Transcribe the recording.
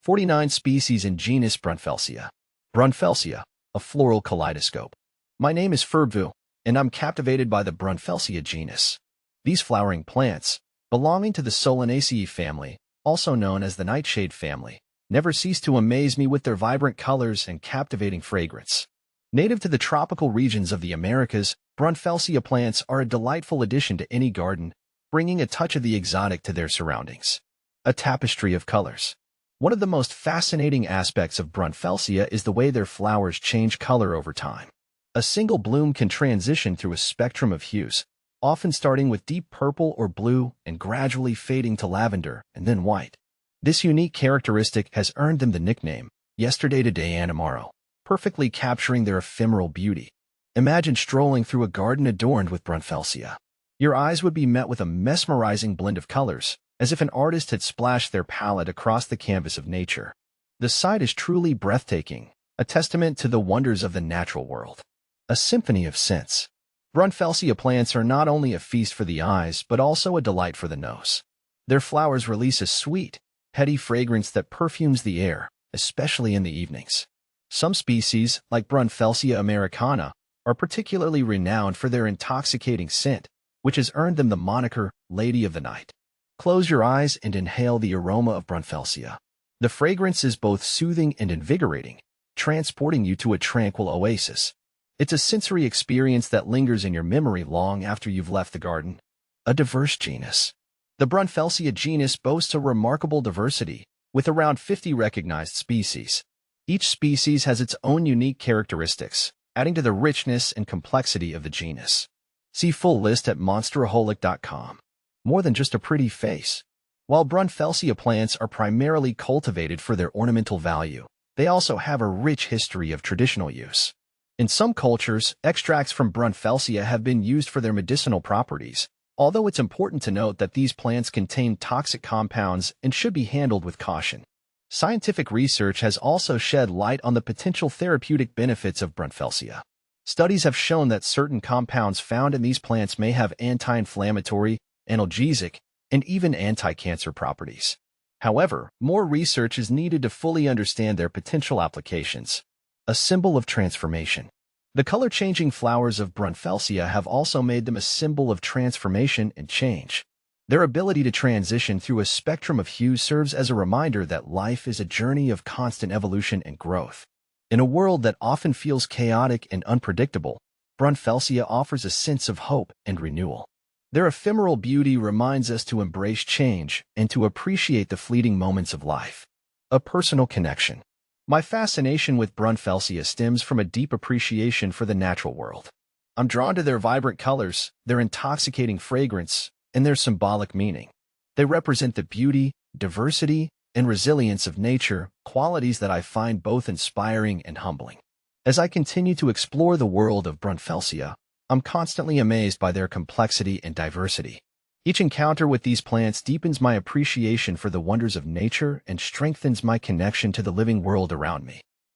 49 species in genus Brunfelsia. Brunfelsia, a floral kaleidoscope. My name is Ferbu, and I'm captivated by the Brunfelsia genus. These flowering plants, belonging to the Solanaceae family, also known as the nightshade family, never cease to amaze me with their vibrant colors and captivating fragrance. Native to the tropical regions of the Americas, Brunfelsia plants are a delightful addition to any garden, bringing a touch of the exotic to their surroundings. A tapestry of colors. One of the most fascinating aspects of Brunfelsia is the way their flowers change color over time. A single bloom can transition through a spectrum of hues, often starting with deep purple or blue and gradually fading to lavender and then white. This unique characteristic has earned them the nickname, yesterday, today, and tomorrow, perfectly capturing their ephemeral beauty. Imagine strolling through a garden adorned with Brunfelsia. Your eyes would be met with a mesmerizing blend of colors, as if an artist had splashed their palette across the canvas of nature. The sight is truly breathtaking, a testament to the wonders of the natural world. A symphony of scents. Brunfelsia plants are not only a feast for the eyes, but also a delight for the nose. Their flowers release a sweet, heady fragrance that perfumes the air, especially in the evenings. Some species, like Brunfelsia americana, are particularly renowned for their intoxicating scent, which has earned them the moniker Lady of the Night. Close your eyes and inhale the aroma of Brunfelsia. The fragrance is both soothing and invigorating, transporting you to a tranquil oasis. It's a sensory experience that lingers in your memory long after you've left the garden. A diverse genus. The Brunfelsia genus boasts a remarkable diversity, with around 50 recognized species. Each species has its own unique characteristics, adding to the richness and complexity of the genus. See full list at monsteraholic.com. More than just a pretty face. While Brunfelsia plants are primarily cultivated for their ornamental value, they also have a rich history of traditional use. In some cultures, extracts from Brunfelsia have been used for their medicinal properties, although it's important to note that these plants contain toxic compounds and should be handled with caution. Scientific research has also shed light on the potential therapeutic benefits of Brunfelsia. Studies have shown that certain compounds found in these plants may have anti-inflammatory, analgesic, and even anti-cancer properties. However, more research is needed to fully understand their potential applications. A symbol of transformation. The color-changing flowers of Brunfelsia have also made them a symbol of transformation and change. Their ability to transition through a spectrum of hues serves as a reminder that life is a journey of constant evolution and growth. In a world that often feels chaotic and unpredictable, Brunfelsia offers a sense of hope and renewal. Their ephemeral beauty reminds us to embrace change and to appreciate the fleeting moments of life. A personal connection. My fascination with Brunfelsia stems from a deep appreciation for the natural world. I'm drawn to their vibrant colors, their intoxicating fragrance, and their symbolic meaning. They represent the beauty, diversity, and resilience of nature, qualities that I find both inspiring and humbling. As I continue to explore the world of Brunfelsia, I'm constantly amazed by their complexity and diversity. Each encounter with these plants deepens my appreciation for the wonders of nature and strengthens my connection to the living world around me.